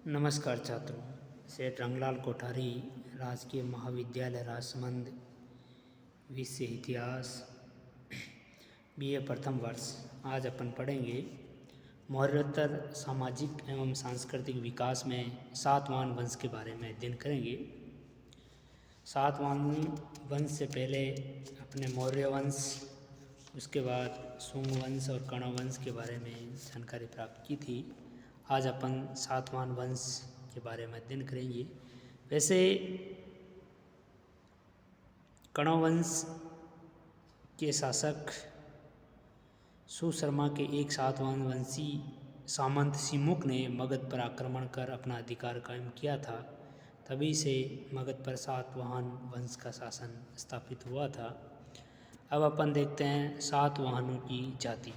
नमस्कार छात्रों। सेठ रंगलाल कोठारी राजकीय महाविद्यालय राजसमंद, विषय इतिहास, बीए प्रथम वर्ष। आज अपन पढ़ेंगे मौर्योत्तर सामाजिक एवं सांस्कृतिक विकास में सातवाहन वंश के बारे में अध्ययन करेंगे। सातवाहन वंश से पहले अपने मौर्य वंश, उसके बाद शुंग वंश और कण्व वंश के बारे में जानकारी प्राप्त की थी। आज अपन सातवाहन वंश के बारे में अध्ययन करेंगे। वैसे कण्व वंश के शासक सुशर्मा के एक सातवाहन वंशी सामंत सिमुक ने मगध पर आक्रमण कर अपना अधिकार कायम किया था। तभी से मगध पर सातवाहन वंश का शासन स्थापित हुआ था। अब अपन देखते हैं सातवाहनों की जाति।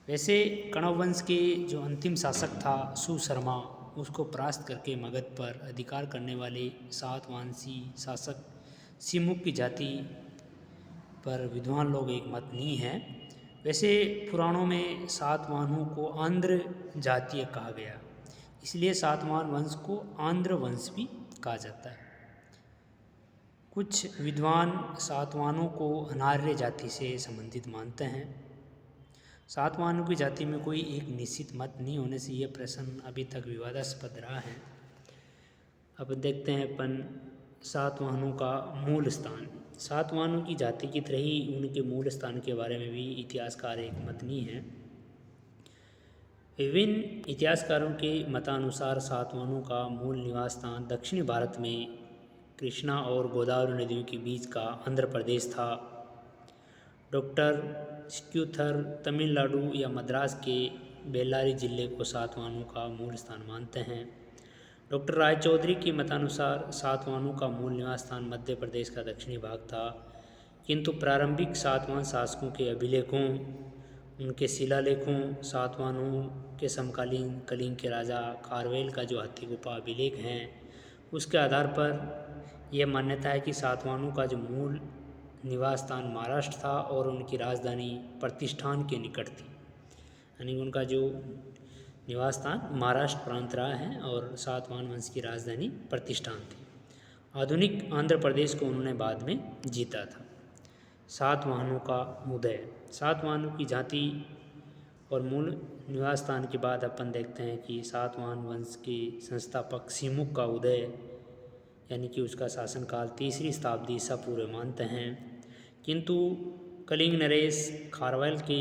वैसे कण्व वंश के जो अंतिम शासक था सुशर्मा, उसको परास्त करके मगध पर अधिकार करने वाले सातवाहनसी शासक सिमुक की जाति पर विद्वान लोग एक मत नहीं है। वैसे पुराणों में सातवाहनों को आंध्र जातीय कहा गया, इसलिए सातवाहन वंश को आंध्र वंश भी कहा जाता है। कुछ विद्वान सातवाहनों को अनार्य जाति से संबंधित मानते हैं। सातवाहनों की जाति में कोई एक निश्चित मत नहीं होने से यह प्रश्न अभी तक विवादास्पद रहा है। अब देखते हैं अपन सातवाहनों का मूल स्थान। सातवाहनों की जाति की तरह ही उनके मूल स्थान के बारे में भी इतिहासकार एक मत नहीं है। विभिन्न इतिहासकारों के मतानुसार सातवाहनों का मूल निवास स्थान दक्षिणी भारत में कृष्णा और गोदावरी नदियों के बीच का आंध्र प्रदेश था। डॉक्टर स्क्यूथर तमिलनाडु या मद्रास के बेल्लारी जिले को सातवाहनों का मूल स्थान मानते हैं। डॉक्टर रायचौधरी के मतानुसार सातवाहनों का मूल निवास स्थान मध्य प्रदेश का दक्षिणी भाग था, किंतु प्रारंभिक सातवाहन शासकों के अभिलेखों, उनके शिलालेखों, सातवाहनों के समकालीन कलिंग के राजा खारवेल का जो हाथी गुफा अभिलेख हैं, उसके आधार पर यह मान्यता है कि सातवाहनों का जो मूल निवास स्थान महाराष्ट्र था और उनकी राजधानी प्रतिष्ठान के निकट थी। यानी उनका जो निवास स्थान महाराष्ट्र प्रांत रहा है और सातवाहन वंश की राजधानी प्रतिष्ठान थी। आधुनिक आंध्र प्रदेश को उन्होंने बाद में जीता था। सातवाहनों का उदय। सातवाहनों की जाति और मूल निवास स्थान के बाद अपन देखते हैं कि सातवाहन वंश के संस्थापक सिमुक का उदय, यानी कि उसका शासनकाल 3री शताब्दी ईसा पूर्व मानते हैं, किंतु कलिंग नरेश, खारवेल के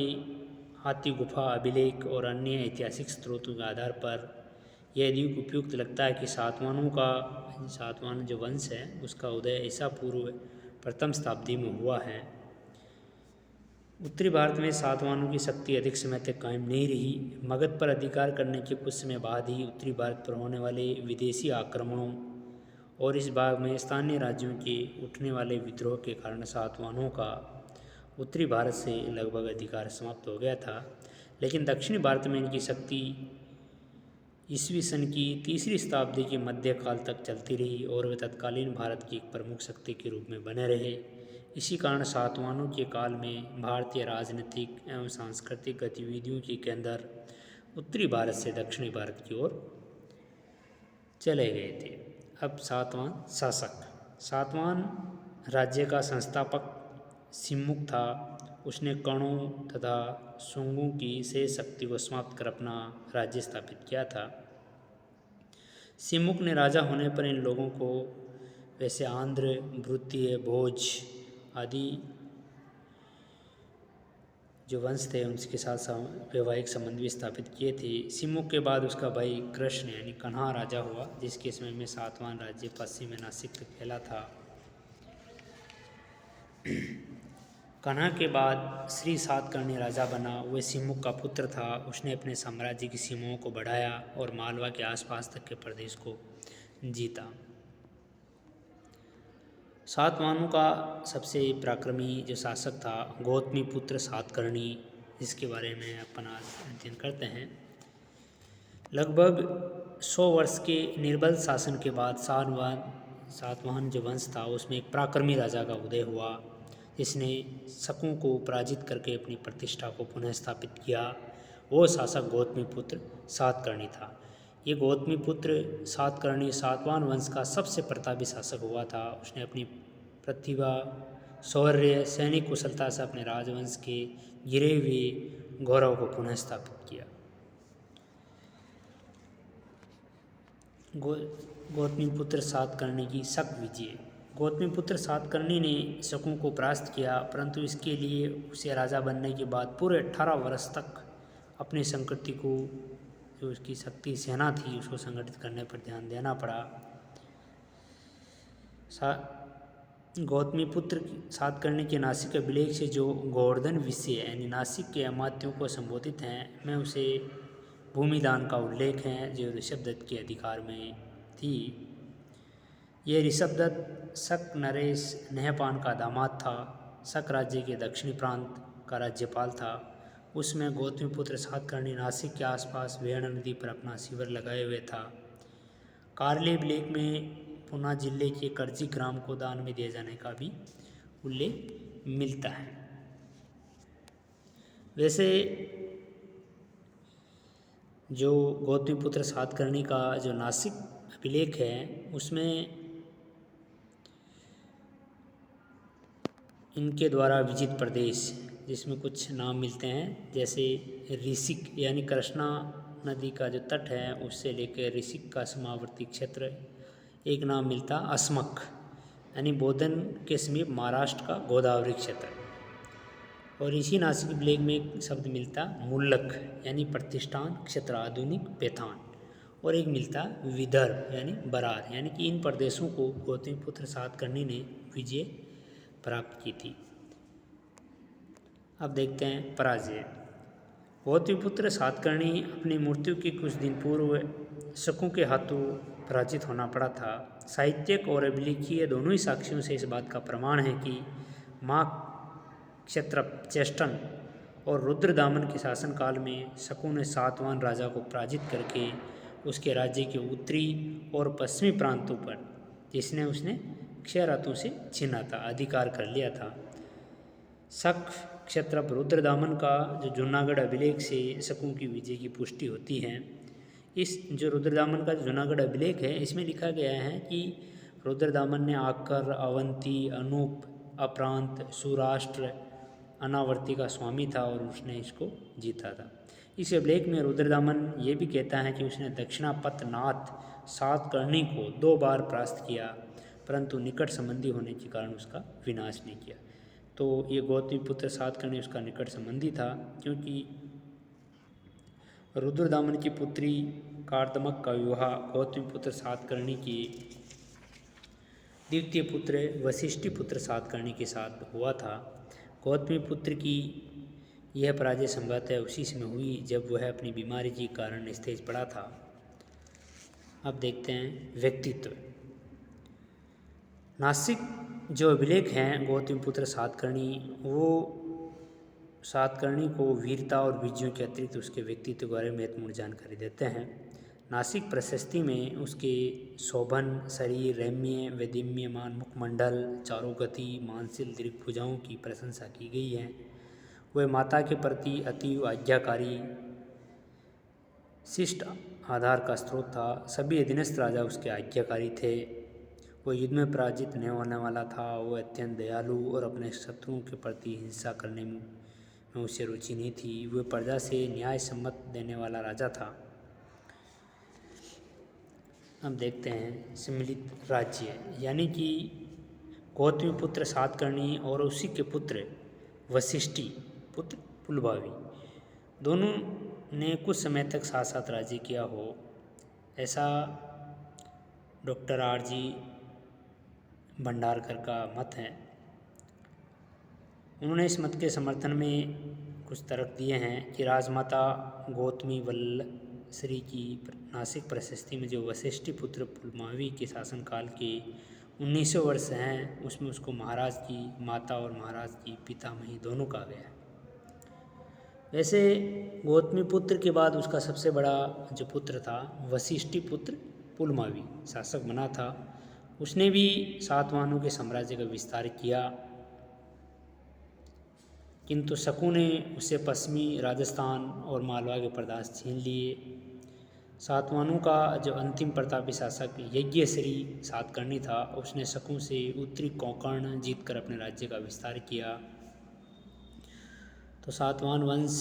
हाथी गुफा अभिलेख और अन्य ऐतिहासिक स्रोतों के आधार पर यह अधिक उपयुक्त लगता है कि सातवाहन जो वंश है उसका उदय ईसा पूर्व प्रथम शताब्दी में हुआ है। उत्तरी भारत में सातवाहनों की शक्ति अधिक समय तक कायम नहीं रही। मगध पर अधिकार करने के कुछ समय बाद ही उत्तरी भारत पर होने वाले विदेशी आक्रमणों और इस भाग में स्थानीय राज्यों के उठने वाले विद्रोह के कारण सातवाहनों का उत्तरी भारत से लगभग अधिकार समाप्त हो गया था। लेकिन दक्षिणी भारत में इनकी शक्ति ईस्वी सन की 3री शताब्दी के मध्यकाल तक चलती रही और वे तत्कालीन भारत की एक प्रमुख शक्ति के रूप में बने रहे। इसी कारण सातवाहनों के काल में भारतीय राजनीतिक एवं सांस्कृतिक गतिविधियों के केंद्र उत्तरी भारत से दक्षिणी भारत की ओर चले गए थे। अब सातवाहन शासक। सातवाहन राज्य का संस्थापक सिमुक था। उसने कण्वों तथा शुंगों की शेष शक्ति को समाप्त कर अपना राज्य स्थापित किया था। सिमुक ने राजा होने पर इन लोगों को वैसे आंध्र, भृत्य, भोज आदि जो वंश थे उनके साथ वैवाहिक संबंध भी स्थापित किए थे। सिमुक के बाद उसका भाई कृष्ण यानी कन्हा राजा हुआ, जिसके समय में सातवाहन राज्य पश्चिम में नासिक तक फैला था। कन्हा के बाद श्री सातकर्णी राजा बना। वह सिमुक का पुत्र था। उसने अपने साम्राज्य की सीमाओं को बढ़ाया और मालवा के आसपास तक के प्रदेश को जीता। सातवाहनों का सबसे पराक्रमी जो शासक था गौतमी पुत्र सातकर्णी, जिसके बारे में अपन आज अध्ययन करते हैं। लगभग 100 वर्ष के निर्बल शासन के बाद सातवाहन जो वंश था उसमें एक पराक्रमी राजा का उदय हुआ, जिसने शकों को पराजित करके अपनी प्रतिष्ठा को पुनः स्थापित किया। वो शासक गौतमी पुत्र सातकर्णी था। ये गौतमीपुत्र सातकर्णी सातवाहन वंश का सबसे प्रतापी शासक हुआ था। उसने अपनी प्रतिभा, शौर्य, सैनिक कुशलता से अपने राजवंश के गिरे हुए गौरव को पुनः स्थापित किया। गौतमीपुत्र सातकर्णी की शक विजय। गौतमीपुत्र सातकर्णी ने शकों को परास्त किया, परंतु इसके लिए उसे राजा बनने के बाद पूरे 18 वर्ष तक अपनी संकृति को, जो उसकी शक्ति सेना थी, उसको संगठित करने पर ध्यान देना पड़ा। गौतमीपुत्र सातकर्णी के नासिक अभिलेख से जो गोवर्धन विषय यानी नासिक के अमात्यों को संबोधित हैं, में उसे भूमिदान का उल्लेख है जो ऋषभदत्त के अधिकार में थी। यह ऋषभदत्त शक नरेश नहपान का दामाद था। शक राज्य के दक्षिणी प्रांत का राज्यपाल था। उसमें गौतमीपुत्र सातकर्णी नासिक के आसपास वेण नदी पर अपना शिविर लगाए हुए था। कार्ले अभिलेख में पुना जिले के करजी ग्राम को दान में दिए जाने का भी उल्लेख मिलता है। वैसे जो गौतमीपुत्र सातकर्णी का जो नासिक अभिलेख है उसमें इनके द्वारा विजित प्रदेश जिसमें कुछ नाम मिलते हैं, जैसे ऋषिक यानी कृष्णा नदी का जो तट है उससे लेकर ऋषिक का सीमावर्ती क्षेत्र। एक नाम मिलता अस्मक यानी बोधन के समीप महाराष्ट्र का गोदावरी क्षेत्र। और इसी नासिक अभिलेख में एक शब्द मिलता मुल्लक यानी प्रतिष्ठान क्षेत्र आधुनिक पैथान। और एक मिलता विदर्भ यानी बरार, यानी कि इन प्रदेशों को गौतमीपुत्र सातकर्णी ने विजय प्राप्त की थी। अब देखते हैं पराजय। गौतमीपुत्र सातकर्णी अपनी मृत्यु के कुछ दिन पूर्व शकों के हाथों पराजित होना पड़ा था। साहित्यिक और अभिलेखीय दोनों ही साक्ष्यों से इस बात का प्रमाण है कि माँ क्षत्रप चेष्टन और रुद्रदामन के शासनकाल में शकों ने सातवाहन राजा को पराजित करके उसके राज्य के उत्तरी और पश्चिमी प्रांतों पर, जिसने उसने क्षयरातों से छीना था, अधिकार कर लिया था। शक क्षत्रप रुद्रदामन का जो जूनागढ़ अभिलेख से शकों की विजय की पुष्टि होती है। इस जो रुद्रदामन का जूनागढ़ अभिलेख है इसमें लिखा गया है कि रुद्रदामन ने आकर अवंती, अनूप, अप्रांत, सुराष्ट्र, अनावर्ती का स्वामी था और उसने इसको जीता था। इस अभिलेख में रुद्रदामन ये भी कहता है कि उसने दक्षिणापतनाथ सातकर्णी को 2 बार परास्त किया, परंतु निकट संबंधी होने के कारण उसका विनाश नहीं किया। तो ये गौतमीपुत्र सातकर्णी उसका निकट संबंधी था, क्योंकि रुद्रदामन की पुत्री कार्दमक का विवाह गौतमीपुत्र सातकर्णी की द्वितीय पुत्र वशिष्ठिपुत्र सातकर्णी के साथ हुआ था। गौतमीपुत्र की यह पराजय संभवतः उसी समय हुई जब वह अपनी बीमारी के कारण स्टेज पड़ा था। अब देखते हैं व्यक्तित्व। नासिक जो अभिलेख हैं गौतमीपुत्र सातकर्णी, वो सातकर्णी को वीरता और विजयों के अतिरिक्त उसके व्यक्तित्व के बारे में महत्वपूर्ण जानकारी देते हैं। नासिक प्रशस्ति में उसके शोभन शरीर, रम्य व दिव्यमान मुखमंडल, चारों गति, मांसिल दीर्घ भुजाओं की प्रशंसा की गई है। वह माता के प्रति अतीव आज्ञाकारी, शिष्ट आधार का स्रोत था। सभी अधीनस्थ राजा उसके आज्ञाकारी थे। वह युद्ध में पराजित नहीं होने वाला था। वह अत्यंत दयालु और अपने शत्रुओं के प्रति हिंसा करने में उसे रुचि नहीं थी। वह प्रजा से न्याय सम्मत देने वाला राजा था। अब देखते हैं सम्मिलित राज्य, यानी कि गौतमीपुत्र सातकर्णी और उसी के पुत्र वशिष्ठी पुत्र पुलभावी दोनों ने कुछ समय तक साथ साथ राज्य किया हो, ऐसा डॉक्टर R.G. भंडारकर का मत है। उन्होंने इस मत के समर्थन में कुछ तर्क दिए हैं कि राजमाता गौतमी वल्लश्री की नासिक प्रशस्ति में जो वशिष्ठी पुत्र पुलमावी के शासनकाल के 1900 वर्ष हैं उसमें उसको महाराज की माता और महाराज की पितामही दोनों कहा गया है। वैसे गौतमीपुत्र के बाद उसका सबसे बड़ा जो पुत्र था वशिष्ठी पुत्र पुलमावी शासक बना था। उसने भी सातवाहनों के साम्राज्य का विस्तार किया, किंतु शकों ने उससे पश्चिमी राजस्थान और मालवा के प्रदेश छीन लिए। सातवाहनों का जो अंतिम प्रतापी शासक यज्ञश्री सातकर्णी था, उसने शकों से उत्तरी कोंकण जीतकर अपने राज्य का विस्तार किया। तो सातवाहन वंश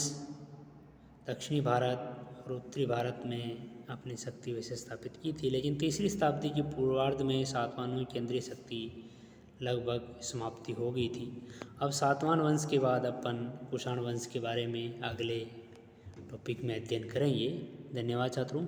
दक्षिणी भारत और उत्तरी भारत में अपनी शक्ति वैसे स्थापित की थी, लेकिन तीसरी शताब्दी की पूर्वार्ध में सातवाहनों की केंद्रीय शक्ति लगभग समाप्ति हो गई थी। अब सातवाहन वंश के बाद अपन कुषाण वंश के बारे में अगले टॉपिक में अध्ययन करेंगे। धन्यवाद छात्रों।